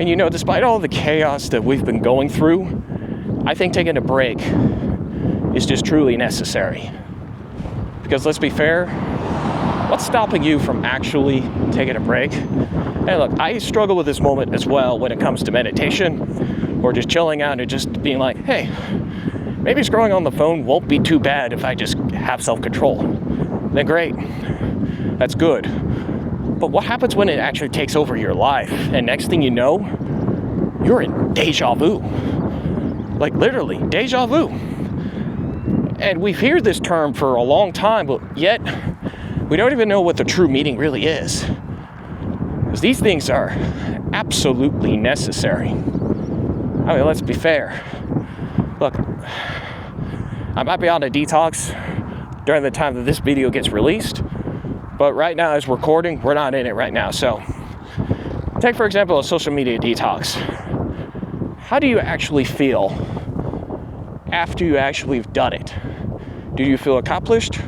And you know, despite all the chaos that we've been going through, I think taking a break is just truly necessary. Because let's be fair, what's stopping you from actually taking a break? And look, I struggle with this moment as well when it comes to meditation or just chilling out and just being like, hey, maybe scrolling on the phone won't be too bad if I just have self-control. Then great, that's good. But what happens when it actually takes over your life? And next thing you know, you're in deja vu. Like literally, deja vu. And we've heard this term for a long time, but yet we don't even know what the true meaning really is. Because these things are absolutely necessary. I mean, let's be fair. Look, I might be on a detox during the time that this video gets released, but right now as we're recording, we're not in it right now. So take, for example, a social media detox. How do you actually feel after you actually have done it? Do you feel accomplished,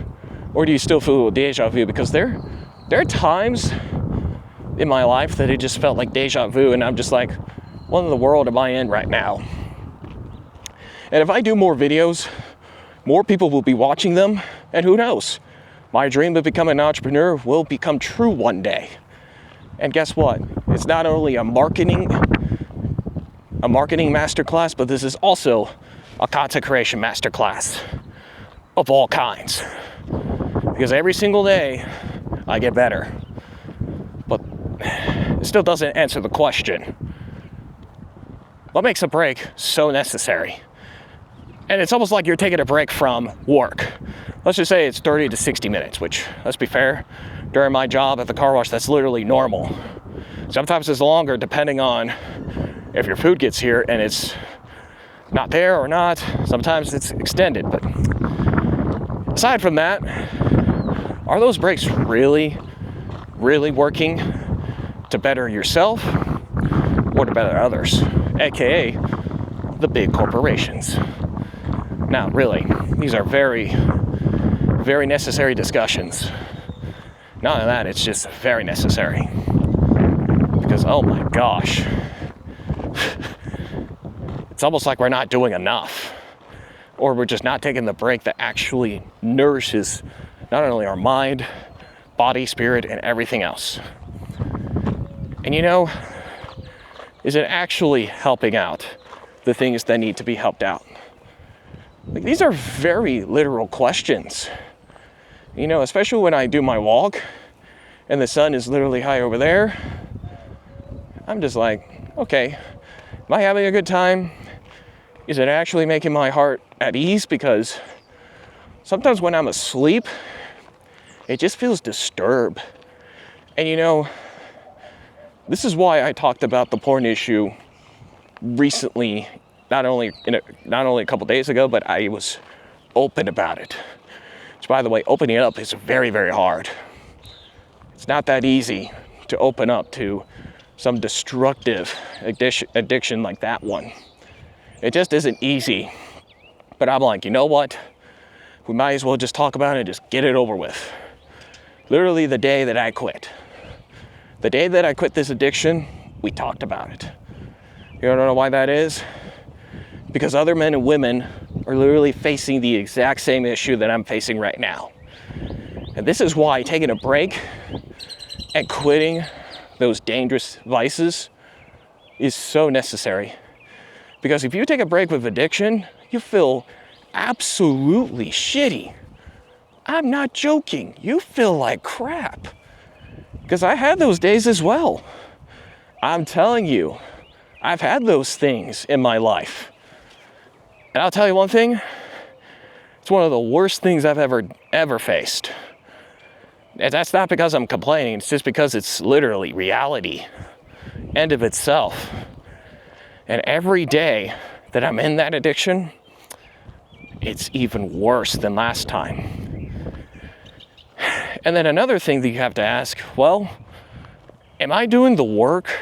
or do you still feel deja vu? Because there are times in my life that it just felt like deja vu, and I'm just like, what in the world am I in right now? And if I do more videos, more people will be watching them, and who knows? My dream of becoming an entrepreneur will become true one day. And guess what? It's not only a marketing masterclass, but this is also a content creation masterclass of all kinds. Because every single day, I get better. But it still doesn't answer the question. What makes a break so necessary? And it's almost like you're taking a break from work. Let's just say it's 30 to 60 minutes, which, let's be fair, during my job at the car wash, that's literally normal. Sometimes it's longer depending on if your food gets here and it's not there or not. Sometimes it's extended, but aside from that, are those breaks really working to better yourself or to better others? AKA the big corporations. Now, really, these are very necessary discussions. Not only that, it's just very necessary. Because, oh my gosh, it's almost like we're not doing enough. Or we're just not taking the break that actually nourishes not only our mind, body, spirit, and everything else. And you know, is it actually helping out the things that need to be helped out? Like, these are very literal questions. You know, especially when I do my walk and the sun is literally high over there, I'm just like, okay, am I having a good time? Is it actually making my heart at ease? Because sometimes when I'm asleep, it just feels disturbed. And you know, this is why I talked about the porn issue recently, not only a couple days ago, but I was open about it. Which, by the way, opening up is very hard. It's not that easy to open up to some destructive addiction like that one. It just isn't easy. But I'm like, you know what? We might as well just talk about it and just get it over with. Literally the day that I quit. The day that I quit this addiction, we talked about it. You don't know why that is? Because other men and women are literally facing the exact same issue that I'm facing right now. And this is why taking a break and quitting those dangerous vices is so necessary. Because if you take a break with addiction, you feel absolutely shitty. I'm not joking. You feel like crap. Because I had those days as well. I'm telling you, I've had those things in my life. And I'll tell you one thing, it's one of the worst things I've ever faced. And that's not because I'm complaining, it's just because it's literally reality, end of itself. And every day that I'm in that addiction, it's even worse than last time. And then another thing that you have to ask, well, am I doing the work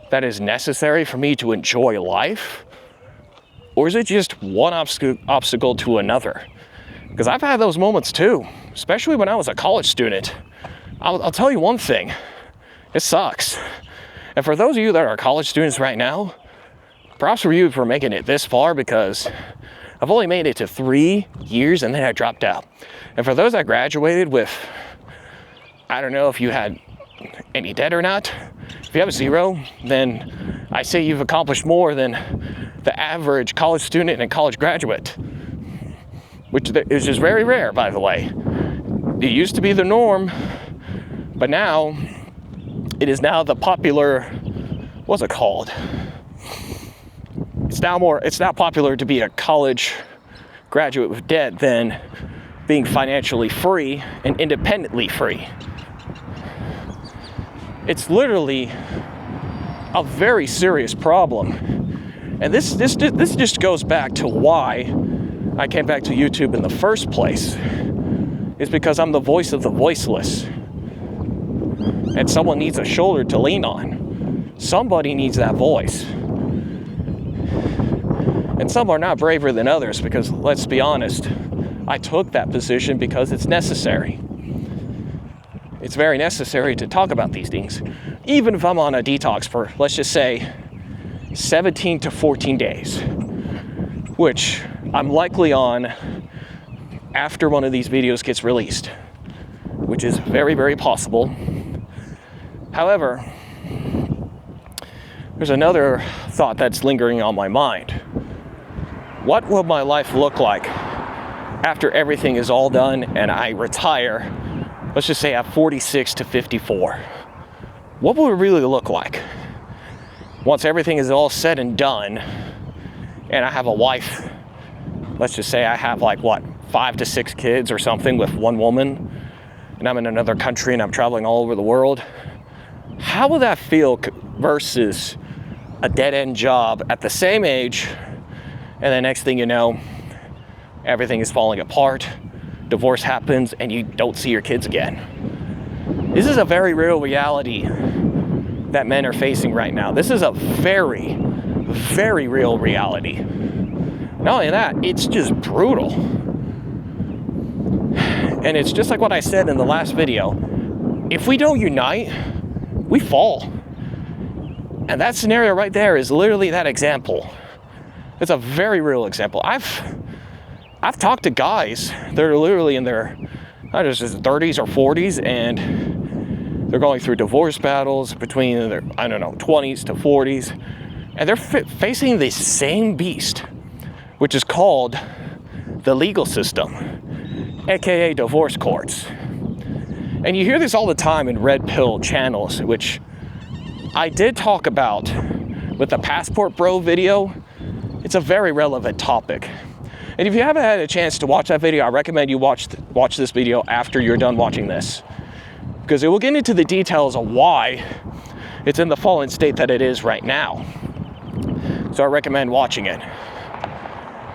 that is necessary for me to enjoy life? Or is it just one obstacle to another? Because I've had those moments too, especially when I was a college student. I'll tell you one thing, it sucks. And for those of you that are college students right now, props for you for making it this far, because I've only made it to 3 years and then I dropped out. And for those that graduated with, I don't know if you had any debt or not. If you have a 0, then I say you've accomplished more than the average college student and college graduate, which is just very rare, by the way. It used to be the norm, but now it is now the popular, what's it called? It's now popular to be a college graduate with debt than being financially free and independently free. It's literally a very serious problem. And this just goes back to why I came back to YouTube in the first place. It's because I'm the voice of the voiceless. And someone needs a shoulder to lean on. Somebody needs that voice. And some are not braver than others, because let's be honest, I took that position because it's necessary. It's very necessary to talk about these things. Even if I'm on a detox for, let's just say, 17 to 14 days, which I'm likely on after one of these videos gets released, which is very, very possible. However, there's another thought that's lingering on my mind. What will my life look like after everything is all done and I retire, let's just say at 46 to 54? What will it really look like? Once everything is all said and done, and I have a wife, let's just say I have 5 to 6 kids or something with one woman, and I'm in another country and I'm traveling all over the world, how will that feel versus a dead-end job at the same age, and the next thing you know, everything is falling apart, divorce happens, and you don't see your kids again? This is a very real reality that men are facing right now. This is a very, very real reality. Not only that, it's just brutal. And it's just like what I said in the last video. If we don't unite, we fall. And that scenario right there is literally that example. It's a very real example. I've talked to guys that are literally in their, not just 30s or 40s, and they're going through divorce battles between their, 20s to 40s, and they're facing the same beast, which is called the legal system, aka divorce courts. And you hear this all the time in red pill channels, which I did talk about with the Passport Bro video. It's a very relevant topic. And if you haven't had a chance to watch that video, I recommend you watch this video after you're done watching this, because it will get into the details of why it's in the fallen state that it is right now. So I recommend watching it.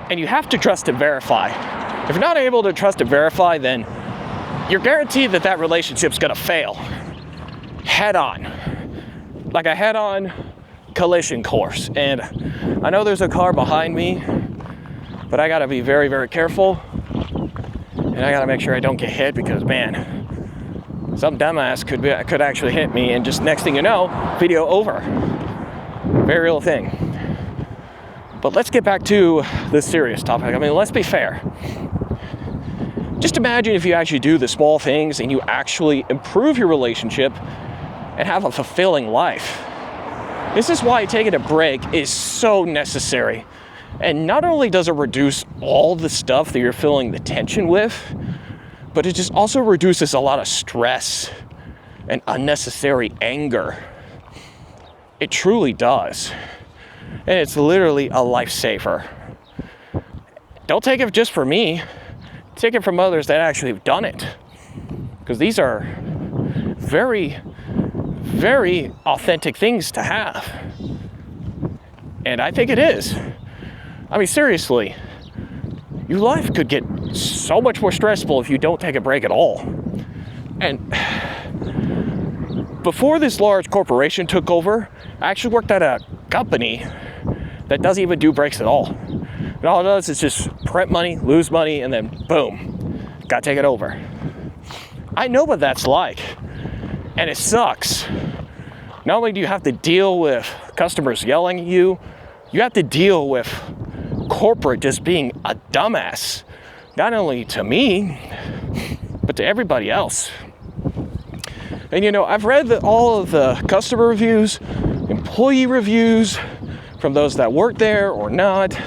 And you have to trust and verify. If you're not able to trust and verify, then you're guaranteed that that relationship's gonna fail head on, like a head-on collision course. And I know there's a car behind me, but I gotta be very, very careful, and I gotta make sure I don't get hit, because man, some dumbass could actually hit me, and just next thing you know, video over. Very real thing. But let's get back to this serious topic. I mean, let's be fair. Just imagine if you actually do the small things and you actually improve your relationship and have a fulfilling life. This is why taking a break is so necessary. And not only does it reduce all the stuff that you're feeling the tension with, but it just also reduces a lot of stress and unnecessary anger. It truly does. And it's literally a lifesaver. Don't take it just from me. Take it from others that actually have done it. Because these are very, very authentic things to have. And I think it is. I mean, seriously, your life could get so much more stressful if you don't take a break at all. And before this large corporation took over, I actually worked at a company that doesn't even do breaks at all. And all it does is just print money, lose money, and then boom, gotta take it over. I know what that's like, and it sucks. Not only do you have to deal with customers yelling at you, you have to deal with corporate just being a dumbass. Not only to me, but to everybody else. And you know, I've read all of the customer reviews, employee reviews, from those that work there or not.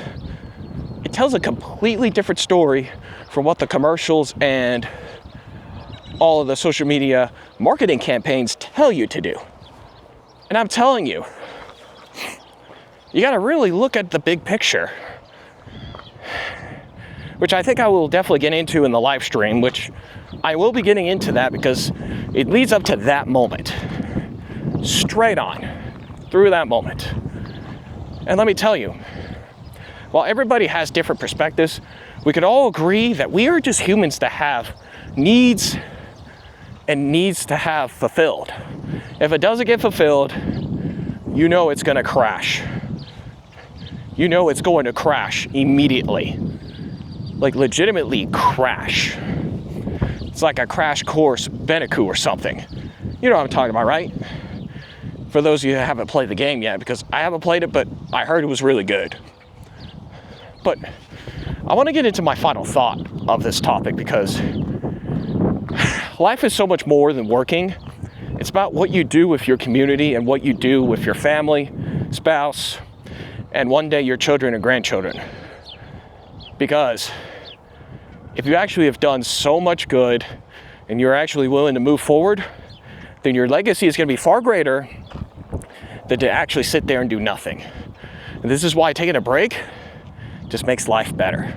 It tells a completely different story from what the commercials and all of the social media marketing campaigns tell you to do. And I'm telling you, you gotta really look at the big picture, which I think I will definitely get into in the live stream, which I will be getting into that because it leads up to that moment, straight on, through that moment. And let me tell you, while everybody has different perspectives, we could all agree that we are just humans that have needs and needs to have fulfilled. If it doesn't get fulfilled, you know it's gonna crash. You know it's going to crash immediately. Like legitimately crash. It's like a crash course Bandicoot or something. You know what I'm talking about, right? For those of you that haven't played the game yet, because I haven't played it, but I heard it was really good. But I want to get into my final thought of this topic because life is so much more than working. It's about what you do with your community and what you do with your family, spouse, and one day your children and grandchildren. Because if you actually have done so much good and you're actually willing to move forward, then your legacy is going to be far greater than to actually sit there and do nothing. And this is why taking a break just makes life better.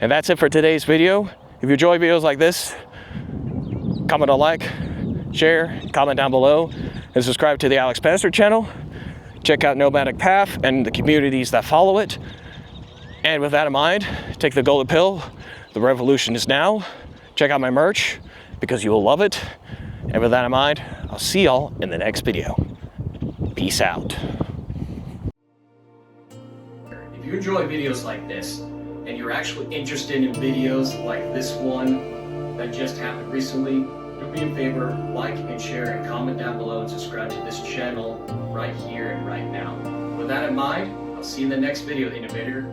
And that's it for today's video. If you enjoy videos like this, comment a like, share, comment down below, and subscribe to the Alex Pastor channel. Check out Nomadic Path and the communities that follow it. And with that in mind, take the golden pill. The revolution is now. Check out my merch because you will love it. And with that in mind, I'll see y'all in the next video. Peace out. If you enjoy videos like this, and you're actually interested in videos like this one that just happened recently, do me a favor, like and share and comment down below and subscribe to this channel right here and right now. With that in mind, I'll see you in the next video, innovator.